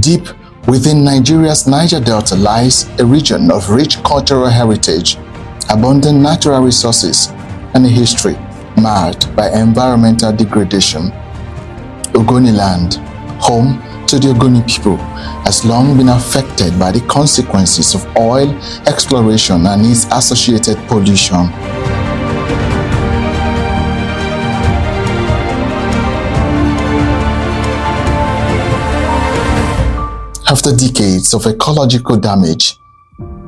Deep within Nigeria's Niger Delta lies a region of rich cultural heritage, abundant natural resources, and a history marred by environmental degradation. Ogoni land, home to the Ogoni people, has long been affected by the consequences of oil exploration and its associated pollution. After decades of ecological damage,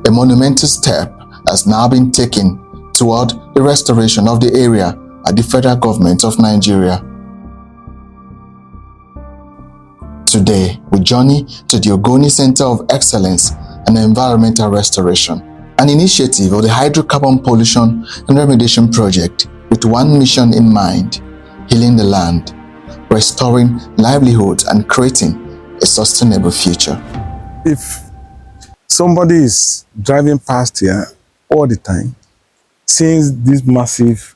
a monumental step has now been taken toward the restoration of the area by the federal government of Nigeria. Today, we journey to the Ogoni Center of Excellence and Environmental Restoration, an initiative of the Hydrocarbon Pollution and Remediation Project with one mission in mind: healing the land, restoring livelihoods, and creating a sustainable future. If somebody is driving past here all the time, seeing this massive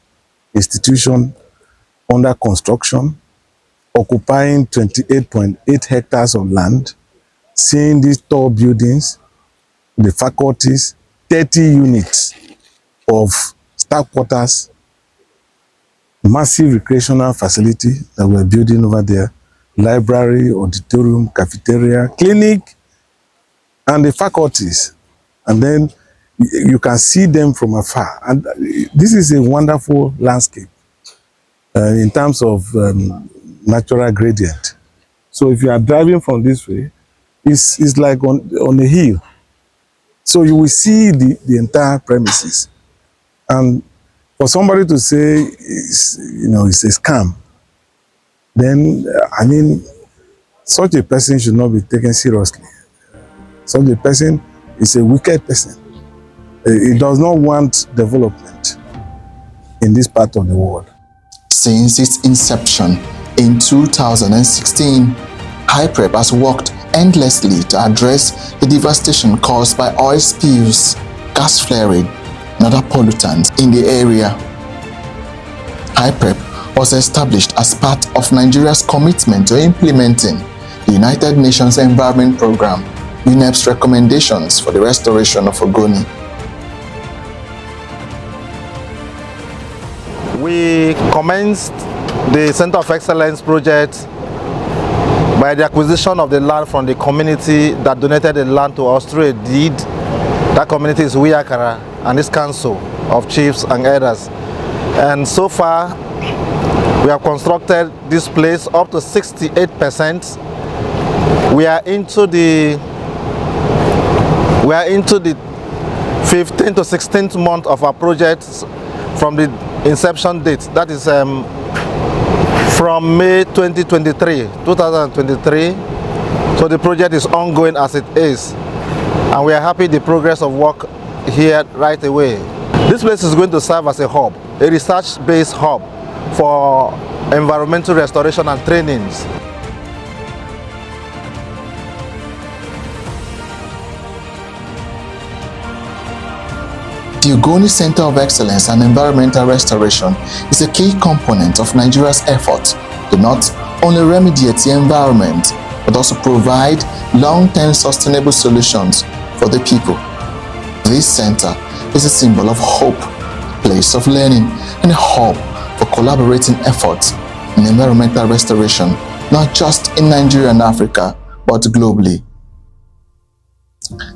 institution under construction, occupying 28.8 hectares of land, seeing these tall buildings, the faculties, 30 units of staff quarters, massive recreational facility that we're building over there, library, auditorium, cafeteria, clinic, and the faculties. And then you can see them from afar. And this is a wonderful landscape in terms of natural gradient. So if you are driving from this way, it's like on a hill. So you will see the entire premises. And for somebody to say it's a scam, then I mean, such a person should not be taken seriously. Such a person is a wicked person. He does not want development in this part of the world. Since its inception in 2016, HYPREP has worked endlessly to address the devastation caused by oil spills, gas flaring, and other pollutants in the area. HYPREP was established as part of Nigeria's commitment to implementing the United Nations Environment Programme, UNEP's recommendations for the restoration of Ogoni. We commenced the Center of Excellence project by the acquisition of the land from the community that donated the land to us through a deed. That community is Wiyakara and its council of chiefs and elders. And so far, we have constructed this place up to 68%. We are into the 15th to 16th month of our project from the inception date. That is from May 2023. So the project is ongoing as it is. And we are happy the progress of work here right away. This place is going to serve as a hub, a research-based hub for environmental restoration and trainings. The Ogoni Center of Excellence and Environmental Restoration is a key component of Nigeria's effort to not only remediate the environment, but also provide long-term sustainable solutions for the people. This center is a symbol of hope, a place of learning, and a hub for collaborating efforts in environmental restoration, not just in Nigeria and Africa, but globally.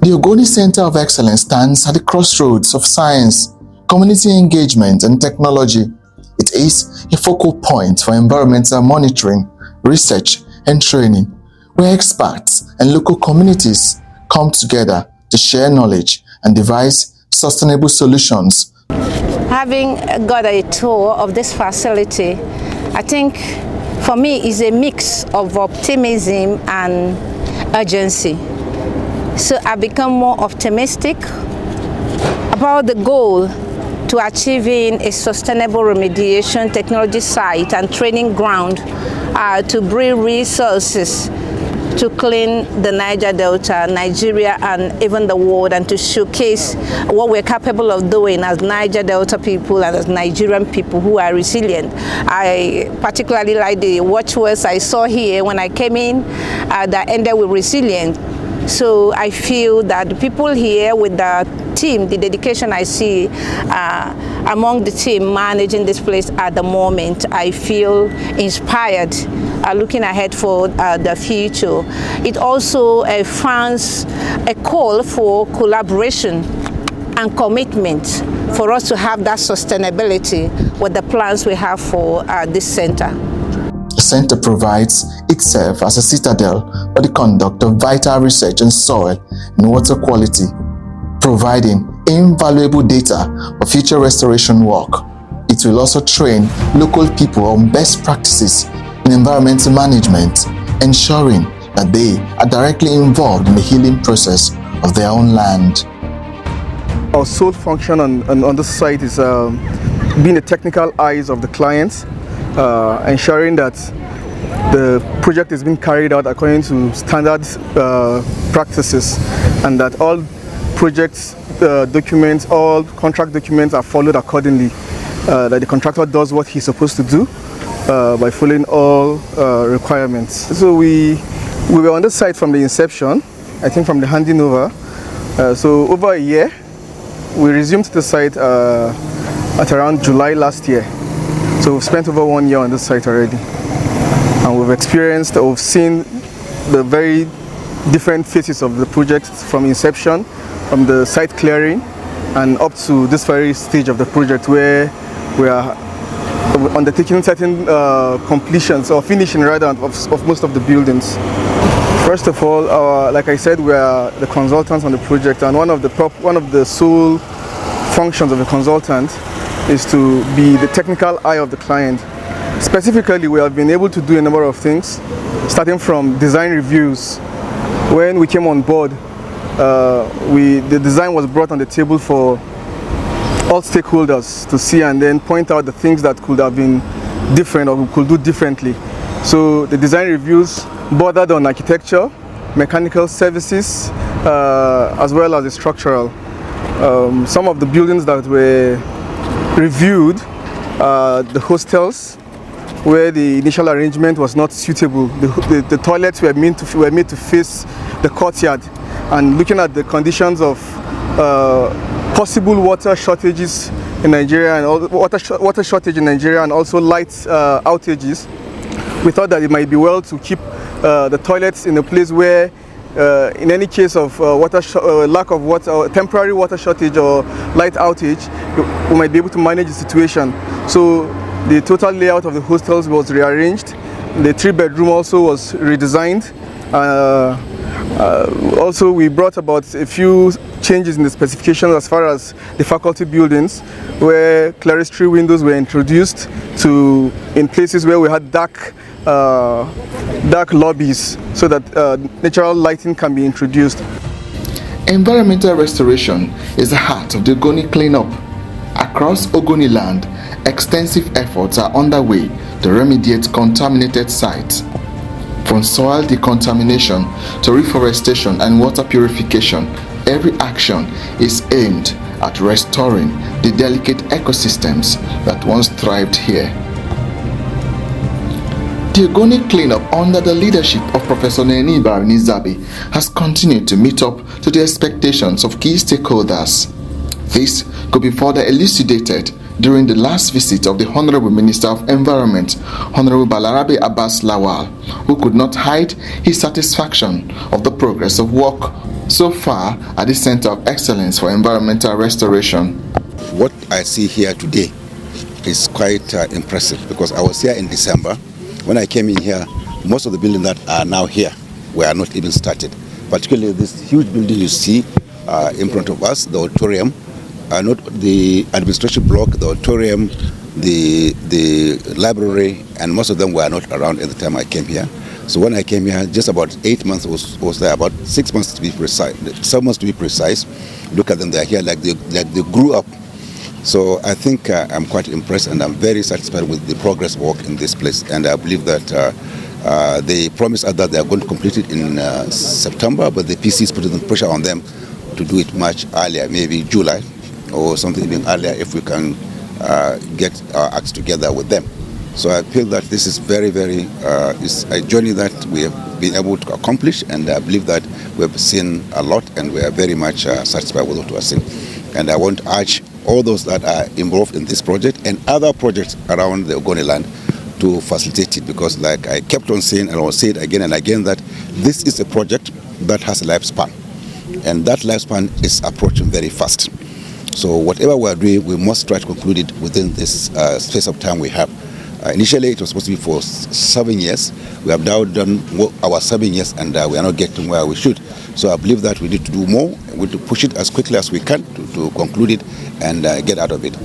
The Ogoni Center of Excellence stands at the crossroads of science, community engagement, and technology. It is a focal point for environmental monitoring, research, and training, where experts and local communities come together to share knowledge and devise sustainable solutions. Having got a tour of this facility, I think for me is a mix of optimism and urgency. So I become more optimistic about the goal to achieving a sustainable remediation technology site and training ground to bring resources to clean the Niger Delta, Nigeria, and even the world, and to showcase what we're capable of doing as Niger Delta people and as Nigerian people who are resilient. I particularly like the watchwords I saw here when I came in that ended with resilient. So I feel that the people here with the team, the dedication I see among the team managing this place at the moment, I feel inspired looking ahead for the future. It also funds a call for collaboration and commitment for us to have that sustainability with the plans we have for this center. The center provides itself as a citadel for the conduct of vital research on soil and water quality, providing invaluable data for future restoration work. It will also train local people on best practices in environmental management, ensuring that they are directly involved in the healing process of their own land. Our sole function on this site is being the technical eyes of the clients, ensuring that the project is being carried out according to standard practices, and that all project documents, all contract documents are followed accordingly, that the contractor does what he's supposed to do by following all requirements. So we were on the site from the inception, I think from the handing over. So over a year, we resumed the site at around July last year. So we've spent over 1 year on this site already. And we've seen the very different phases of the project from inception, from the site clearing, and up to this very stage of the project where we are undertaking certain completions or finishing rather of most of the buildings. First of all, like I said, we are the consultants on the project, and one of the sole functions of a consultant is to be the technical eye of the client. Specifically, we have been able to do a number of things, starting from design reviews. When we came on board, the design was brought on the table for all stakeholders to see and then point out the things that could have been different or we could do differently. So the design reviews bordered on architecture, mechanical services, as well as the structural. Some of the buildings that were reviewed, the hostels, where the initial arrangement was not suitable. The toilets were made to face the courtyard, and looking at the conditions of possible water shortages in Nigeria and water shortage in Nigeria, and also light outages, we thought that it might be well to keep the toilets in a place where in any case of lack of water or temporary water shortage or light outage, we might be able to manage the situation. So the total layout of the hostels was rearranged. The 3-bedroom also was redesigned. Also, we brought about a few changes in the specifications as far as the faculty buildings, where clerestory windows were introduced in places where we had dark lobbies, so that natural lighting can be introduced. Environmental restoration is the heart of the Ogoni Clean-Up. Across Ogoni land, extensive efforts are underway to remediate contaminated sites. From soil decontamination to reforestation and water purification, every action is aimed at restoring the delicate ecosystems that once thrived here. The Ogoni Clean-Up, under the leadership of Professor Envirinmeental, has continued to meet up to the expectations of key stakeholders. This could be further elucidated during the last visit of the Honorable Minister of Environment, Honorable Balarabe Abbas Lawal, who could not hide his satisfaction of the progress of work so far at the Center of Excellence for Environmental Restoration. What I see here today is quite impressive, because I was here in December. When I came in here, most of the buildings that are now here were not even started. Particularly this huge building you see in front of us, the auditorium, not the administration block, the auditorium, the library, and most of them were not around at the time I came here. So when I came here, just about 8 months was there, about 6 months to be precise, 7 months to be precise. Look at them, they're here like they grew up. So I think I'm quite impressed, and I'm very satisfied with the progress work in this place. And I believe that They promised us that they are going to complete it in September, but the PC is putting pressure on them to do it much earlier, maybe July or something even earlier, if we can get our acts together with them. So I feel that this is very, very, it's a journey that we have been able to accomplish, and I believe that we have seen a lot, and we are very much satisfied with what we have seen. And I want to urge all those that are involved in this project and other projects around the Ogoni land to facilitate it, because like I kept on saying, and I will say it again and again, that this is a project that has a lifespan, and that lifespan is approaching very fast. So whatever we are doing, we must try to conclude it within this space of time we have. Initially, it was supposed to be for 7 years. We have now done our 7 years, and we are not getting where we should. So I believe that we need to do more. We need to push it as quickly as we can to conclude it and get out of it.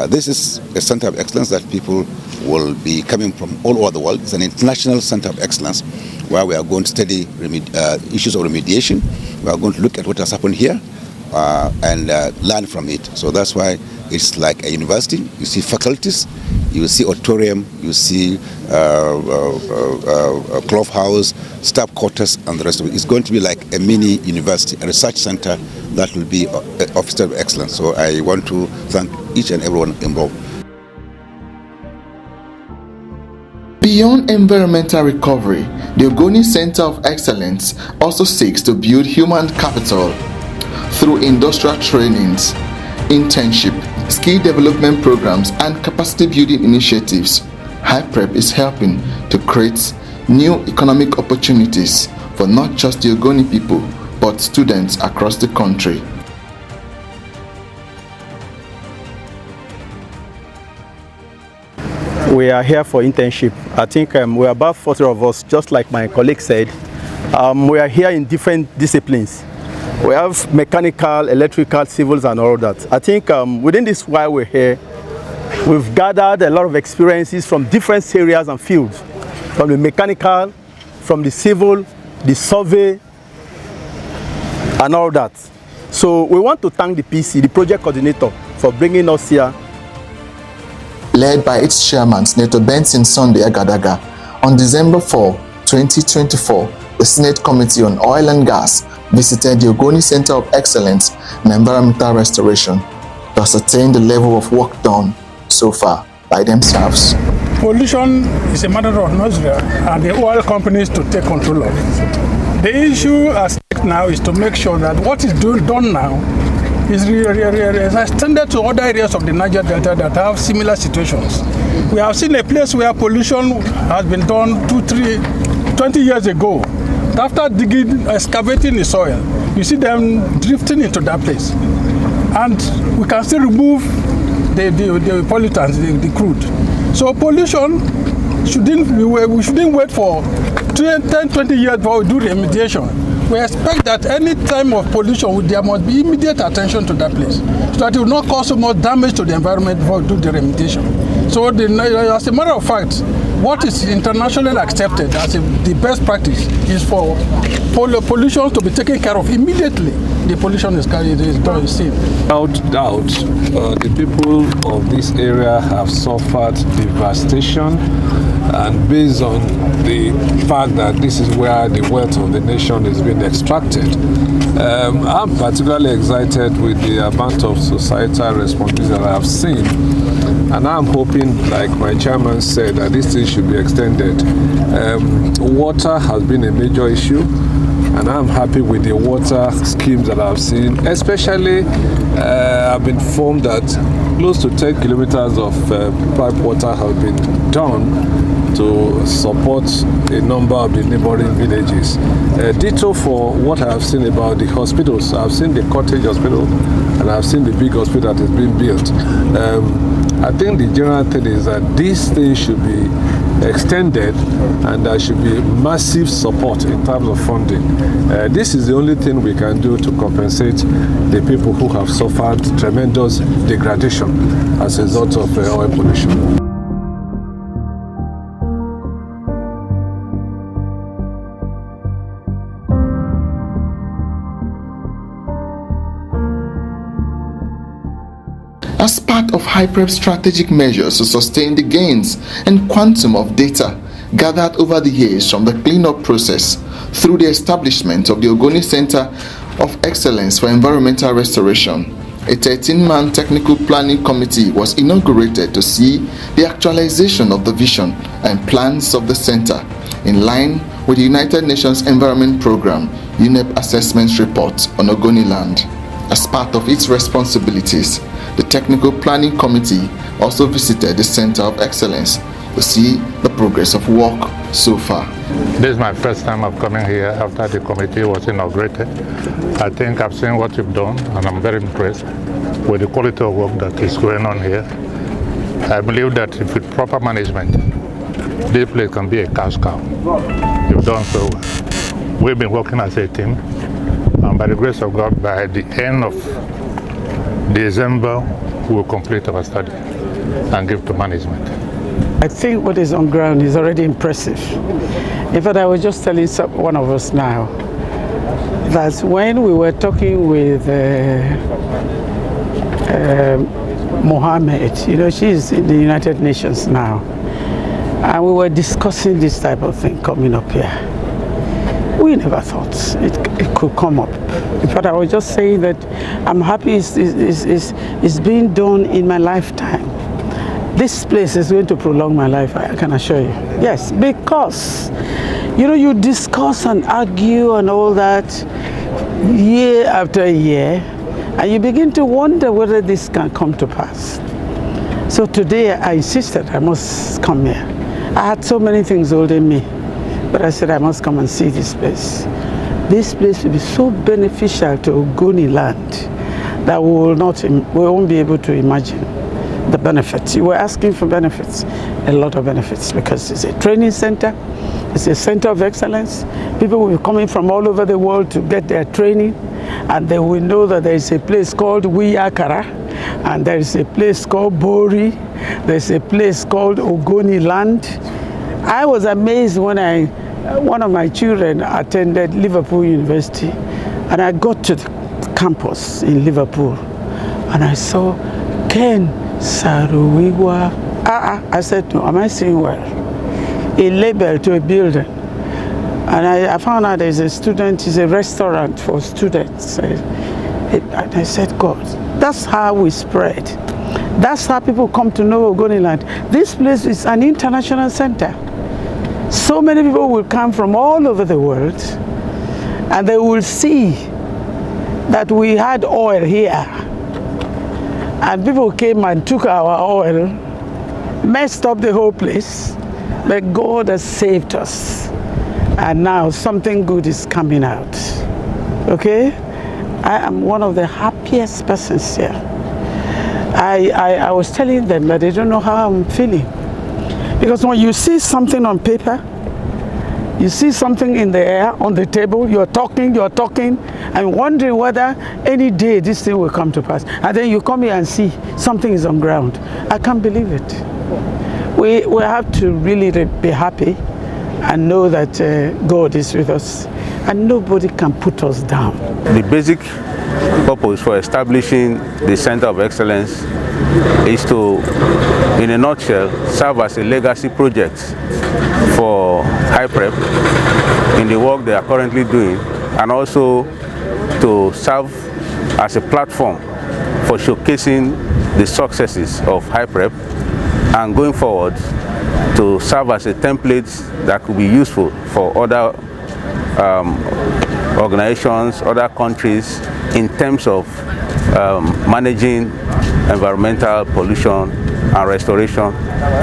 This is a center of excellence that people will be coming from all over the world. It's an international center of excellence where we are going to study issues of remediation. We are going to look at what has happened here and learn from it. So that's why it's like a university. You see faculties, you see auditorium, you see cloth house, staff quarters, and the rest of it. It's going to be like a mini university, a research center that will be of center of excellence. So I want to thank each and everyone involved. Beyond environmental recovery, the Ogoni Center of Excellence also seeks to build human capital through industrial trainings, internship, skill development programs, and capacity building initiatives. HYPREP is helping to create new economic opportunities for not just the Ogoni people, but students across the country. We are here for internship. I think we are about 40 of us, just like my colleague said. We are here in different disciplines. We have mechanical, electrical, civils, and all that. I think within this while we're here, we've gathered a lot of experiences from different areas and fields, from the mechanical, from the civil, the survey, and all that. So we want to thank the PC, the project coordinator, for bringing us here. Led by its chairman, Senator Benson Sunday Agadaga, on December 4, 2024, the Senate Committee on Oil and Gas visited the Ogoni Center of Excellence in Environmental Restoration to ascertain the level of work done so far by themselves. Pollution is a matter of Nigeria and the oil companies to take control of it. The issue at stake now is to make sure that what is done now is extended to other areas of the Niger Delta that have similar situations. We have seen a place where pollution has been done 20 years ago. After digging, excavating the soil, you see them drifting into that place. And we can still remove the pollutants, the crude. So pollution, we shouldn't wait for 10, 20 years before we do remediation. We expect that any time of pollution, there must be immediate attention to that place, so that it will not cause so much damage to the environment before we do the remediation. So as a matter of fact, what is internationally accepted as the best practice is for pollution to be taken care of immediately. The pollution is seen. Without doubt, the people of this area have suffered devastation, and based on the fact that this is where the wealth of the nation is being extracted, I'm particularly excited with the amount of societal responsibility that I have seen, and I'm hoping, like my chairman said, that this thing should be extended. Water has been a major issue, and I'm happy with the water schemes that I've seen. Especially, I've been informed that close to 10 kilometers of pipe water have been done to support a number of the neighboring villages. Ditto for what I have seen about the hospitals. I've seen the cottage hospital and I've seen the big hospital that is being built. I think the general thing is that this thing should be extended and there should be massive support in terms of funding. This is the only thing we can do to compensate the people who have suffered tremendous degradation as a result of oil pollution. As part of HYPREP's strategic measures to sustain the gains and quantum of data gathered over the years from the cleanup process through the establishment of the Ogoni Center of Excellence for Environmental Restoration. A 13-man technical planning committee was inaugurated to see the actualization of the vision and plans of the center in line with the United Nations Environment Programme UNEP Assessment Report on Ogoni land. As part of its responsibilities, the Technical Planning Committee also visited the Center of Excellence to see the progress of work so far. This is my first time of coming here after the committee was inaugurated. I think I've seen what you've done and I'm very impressed with the quality of work that is going on here. I believe that if with proper management, this place can be a cash cow. You've done so well. We've been working as a team, and by the grace of God, by the end of December, we will complete our study and give to management. I think what is on ground is already impressive. In fact, I was just telling one of us now that when we were talking with Mohammed, you know, she's in the United Nations now, and we were discussing this type of thing coming up here. We never thought it could come up. In fact, I was just saying that I'm happy it's being done in my lifetime. This place is going to prolong my life, I can assure you. Yes, because, you know, you discuss and argue and all that year after year, and you begin to wonder whether this can come to pass. So today I insisted I must come here. I had so many things holding me, but I said I must come and see this place. This place will be so beneficial to Ogoni land that we won't be able to imagine the benefits. You were asking for benefits, a lot of benefits, because it's a training center, it's a center of excellence. People will be coming from all over the world to get their training, and they will know that there is a place called Wiyakara, and there is a place called Bori, there's a place called Ogoni land. I was amazed when one of my children attended Liverpool University, and I got to the campus in Liverpool, and I saw Ken Saruwiwa. I said, no, am I seeing well? A label to a building. And I found out there's a student, it's a restaurant for students. And I said, God, that's how we spread. That's how people come to know Ogoni land. This place is an international center. So many people will come from all over the world, and they will see that we had oil here. And people came and took our oil, messed up the whole place, but God has saved us. And now something good is coming out. Okay? I am one of the happiest persons here. I was telling them that they don't know how I'm feeling. Because when you see something on paper, you see something in the air, on the table, you're talking, and wondering whether any day this thing will come to pass. And then you come here and see something is on ground. I can't believe it. We have to really be happy and know that God is with us, and nobody can put us down. The basic purpose for establishing the Center of Excellence is to, in a nutshell, serve as a legacy project for HYPREP in the work they are currently doing, and also to serve as a platform for showcasing the successes of HYPREP, and going forward to serve as a template that could be useful for other organizations, other countries, in terms of managing environmental pollution and restoration,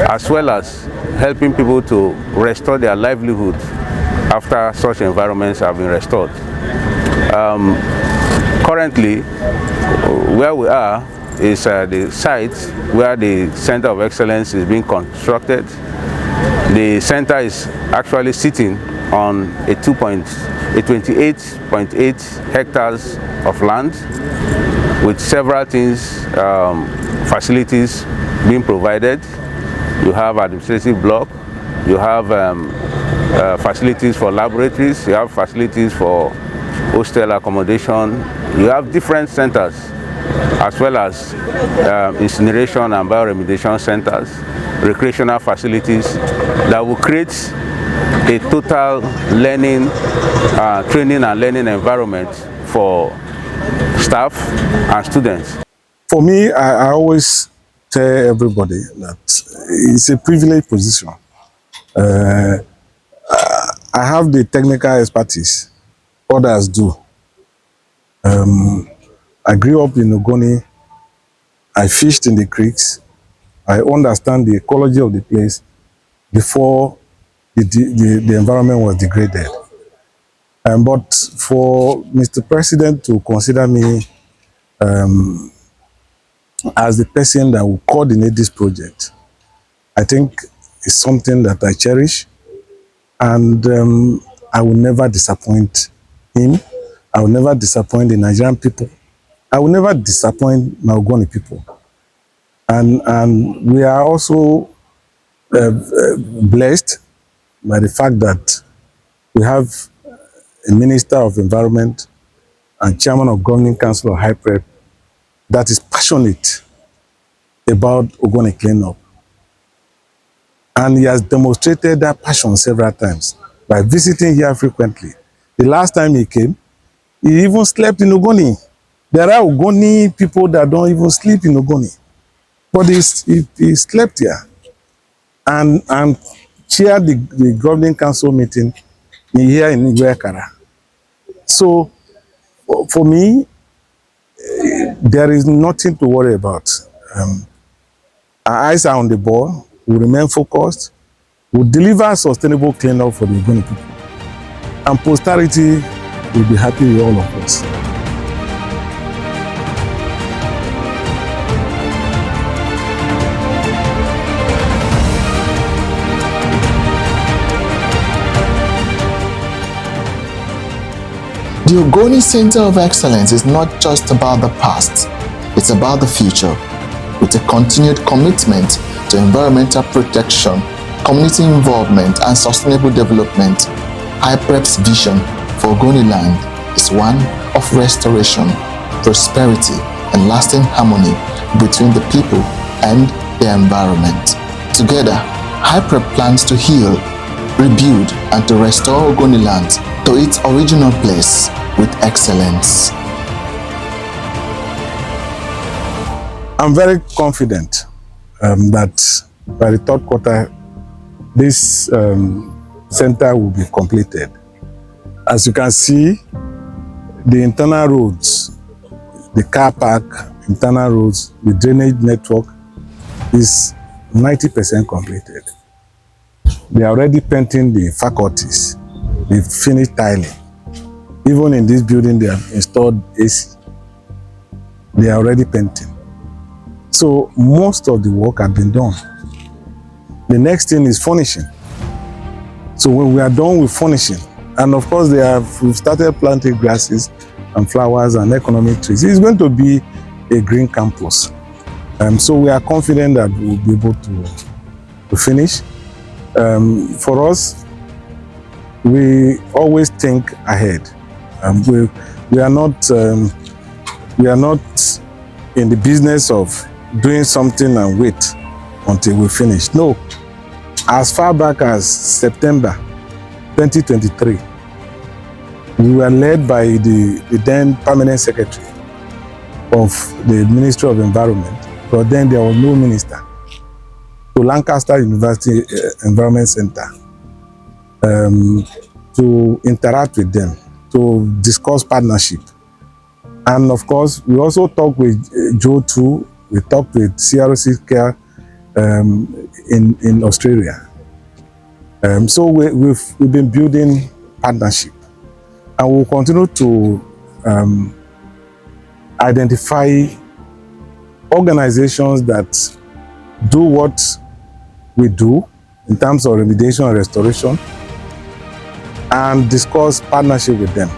as well as helping people to restore their livelihood after such environments have been restored. Currently, where we are is the site where the Center of Excellence is being constructed. The center is actually sitting on a 28.8 hectares of land, with several things, facilities being provided. You have administrative block, you have facilities for laboratories, you have facilities for hostel accommodation, you have different centers, as well as incineration and bioremediation centers, recreational facilities that will create a total learning, training and learning environment for staff and students. For me, I always tell everybody that it's a privileged position. I have the technical expertise, others do. I grew up in Ogoni, I fished in the creeks, I understand the ecology of the place before the environment was degraded. But for Mr. President to consider me as the person that will coordinate this project, I think it's something that I cherish, and I will never disappoint him. I will never disappoint the Nigerian people. I will never disappoint my Ogoni people. And we are also blessed by the fact that we have a Minister of Environment and Chairman of Governing Council of HYPREP that is passionate about Ogoni Clean-Up. And he has demonstrated that passion several times by visiting here frequently. The last time he came, he even slept in Ogoni. There are Ogoni people that don't even sleep in Ogoni. But he slept here and chaired the governing council meeting here in Igwe. So for me, there is nothing to worry about. Our eyes are on the ball. We remain focused. We deliver sustainable cleanup for the Ogoni people. And posterity will be happy with all of us. The Ogoni Center of Excellence is not just about the past, it's about the future. With a continued commitment to environmental protection, community involvement, and sustainable development, HYPREP's vision for Ogoni land is one of restoration, prosperity, and lasting harmony between the people and the environment. Together, HYPREP plans to heal, rebuild, and to restore Ogoni land to its original place with excellence. I'm very confident that by the third quarter, this center will be completed. As you can see, the internal roads, the car park, internal roads, the drainage network is 90% completed. They are already painting the faculties. They've finished tiling. Even in this building, they have installed AC. They are already painting. So most of the work has been done. The next thing is furnishing. So when we are done with furnishing, and of course we've started planting grasses and flowers and economic trees. It's going to be a green campus. So we are confident that we'll be able to finish. For us, we always think ahead. We are not in the business of doing something and wait until we finish. No, as far back as September 2023, we were led by the then permanent secretary of the Ministry of Environment, but then there was no minister, to Lancaster University Environment Center to interact with them, to discuss partnership. And of course, we also talked with Joe too. We talked with CRC Care in Australia. So we've been building partnership, and we'll continue to identify organizations that do what we do in terms of remediation and restoration, and discuss partnership with them.